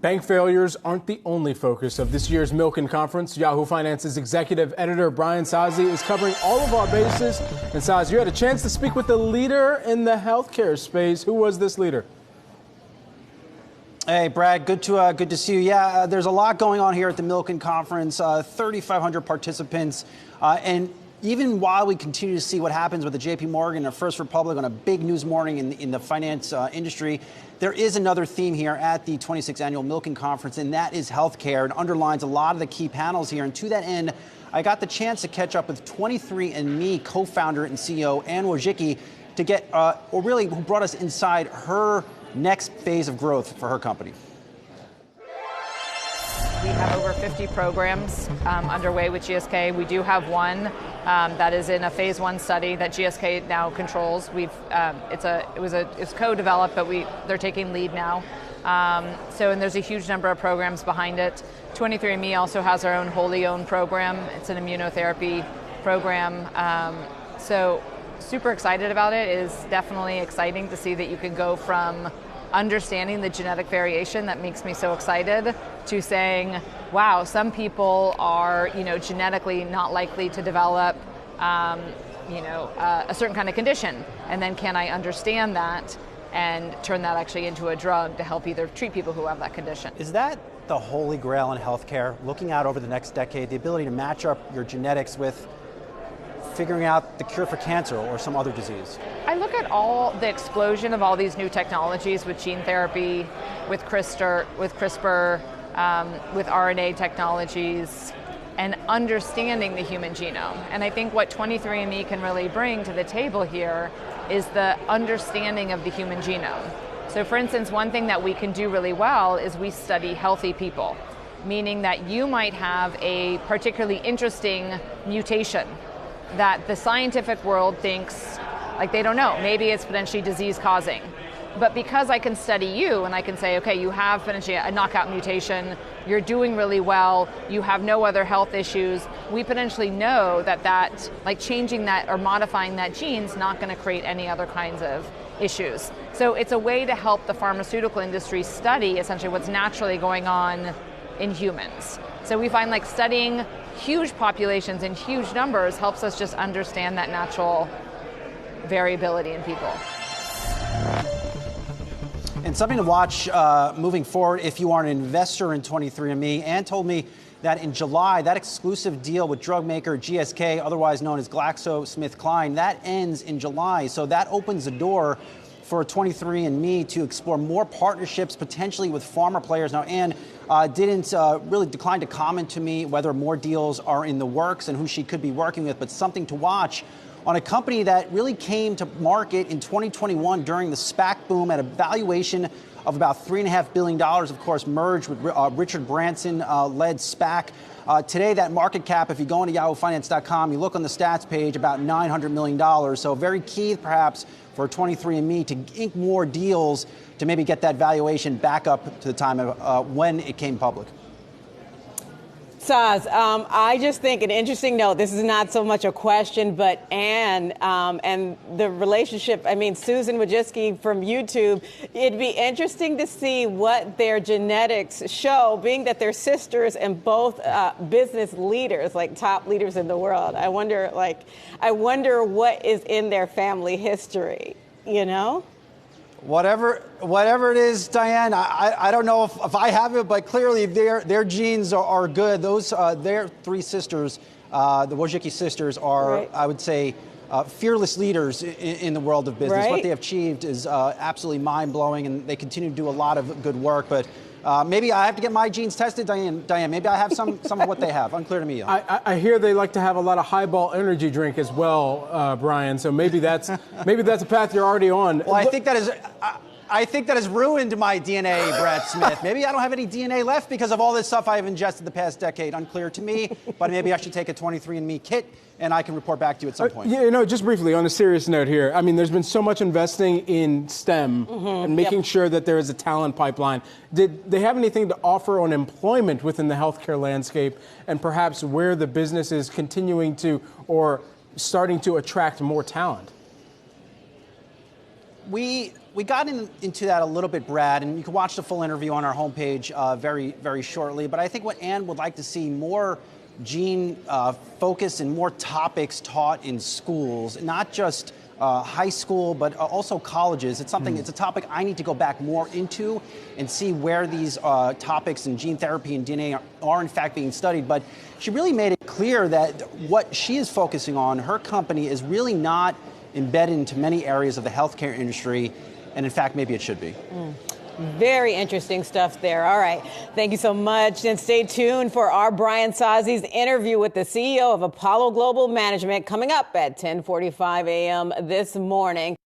Bank failures aren't the only focus of this year's Milken Conference. Yahoo Finance's executive editor, Brian Sozzi, is covering all of our bases. And Sozzi, you had a chance to speak with the leader in the healthcare space. Who was this leader? Hey, Brad, good to see you. Yeah, there's a lot going on here at the Milken Conference, 3,500 participants. And even while we continue to see what happens with the JP Morgan or First Republic on a big news morning in the finance industry, there is another theme here at the 26th Annual Milken Conference, and that is healthcare. It underlines a lot of the key panels here. And to that end, I got the chance to catch up with 23andMe co-founder and CEO Anne Wojcicki to get, who brought us inside her next phase of growth for her company. We have over 50 programs underway with GSK. We do have one that is in a phase 1 study that GSK now controls. It's co-developed, but they're taking lead now. And there's a huge number of programs behind it. 23andMe also has our own wholly owned program. It's an immunotherapy program. So super excited about it. It is definitely exciting to see that you can go from understanding the genetic variation that makes me so excited to saying, wow, some people are, genetically not likely to develop, a certain kind of condition. And then can I understand that and turn that actually into a drug to help either treat people who have that condition? Is that the holy grail in healthcare, looking out over the next decade, the ability to match up your genetics with figuring out the cure for cancer or some other disease? I look at all the explosion of all these new technologies with gene therapy, with CRISPR, with RNA technologies, and understanding the human genome. And I think what 23andMe can really bring to the table here is the understanding of the human genome. So for instance, one thing that we can do really well is we study healthy people, meaning that you might have a particularly interesting mutation that the scientific world thinks, like they don't know, maybe it's potentially disease causing. But because I can study you and I can say, okay, you have potentially a knockout mutation, you're doing really well, you have no other health issues, we potentially know that like changing that or modifying that gene is not going to create any other kinds of issues. So it's a way to help the pharmaceutical industry study essentially what's naturally going on in humans. So we find like studying huge populations in huge numbers helps us just understand that natural variability in people. And something to watch moving forward if you are an investor in 23andMe. Anne told me that in July, that exclusive deal with drug maker GSK, otherwise known as GlaxoSmithKline, that ends in July. So that opens the door for 23andMe to explore more partnerships, potentially with pharma players. Now, Anne didn't really decline to comment to me whether more deals are in the works and who she could be working with, but something to watch on a company that really came to market in 2021 during the SPAC boom at a valuation of about $3.5 billion, of course, merged with Richard Branson-led SPAC. Today, that market cap, if you go into yahoofinance.com, you look on the stats page, about $900 million. So very key, perhaps, for 23andMe to ink more deals to maybe get that valuation back up to the time of when it came public. Soz, I just think an interesting note, this is not so much a question, but Anne and the relationship, Susan Wojcicki from YouTube, it'd be interesting to see what their genetics show, being that they're sisters and both business leaders, like top leaders in the world. I wonder what is in their family history, Whatever it is, Diane, I don't know if I have it, but clearly their genes are good. Those their three sisters, the Wojcicki sisters, are, right, I would say, fearless leaders in the world of business. Right. What they have achieved is absolutely mind-blowing, and they continue to do a lot of good work. But maybe I have to get my genes tested, Diane. Maybe I have some of what they have. Unclear to me. I hear they like to have a lot of highball energy drink as well, Brian. So maybe that's a path you're already on. Well, I think that has ruined my DNA, Brad Smith. Maybe I don't have any DNA left because of all this stuff I have ingested the past decade. Unclear to me. But maybe I should take a 23andMe kit, and I can report back to you at some point. Just briefly, on a serious note here, there's been so much investing in STEM and making sure that there is a talent pipeline. Did they have anything to offer on employment within the healthcare landscape and perhaps where the business is continuing to or starting to attract more talent? We we got into that a little bit, Brad, and you can watch the full interview on our homepage very, very shortly. But I think what Anne would like to see more gene focus and more topics taught in schools, not just high school, but also colleges. It's something. It's a topic I need to go back more into and see where these topics in gene therapy and DNA are in fact being studied. But she really made it clear that what she is focusing on, her company, is really not embedded into many areas of the healthcare industry, and in fact, maybe it should be. Very interesting stuff there. All right. Thank you so much. And stay tuned for our Brian Sozzi's interview with the CEO of Apollo Global Management coming up at 10:45 a.m. this morning.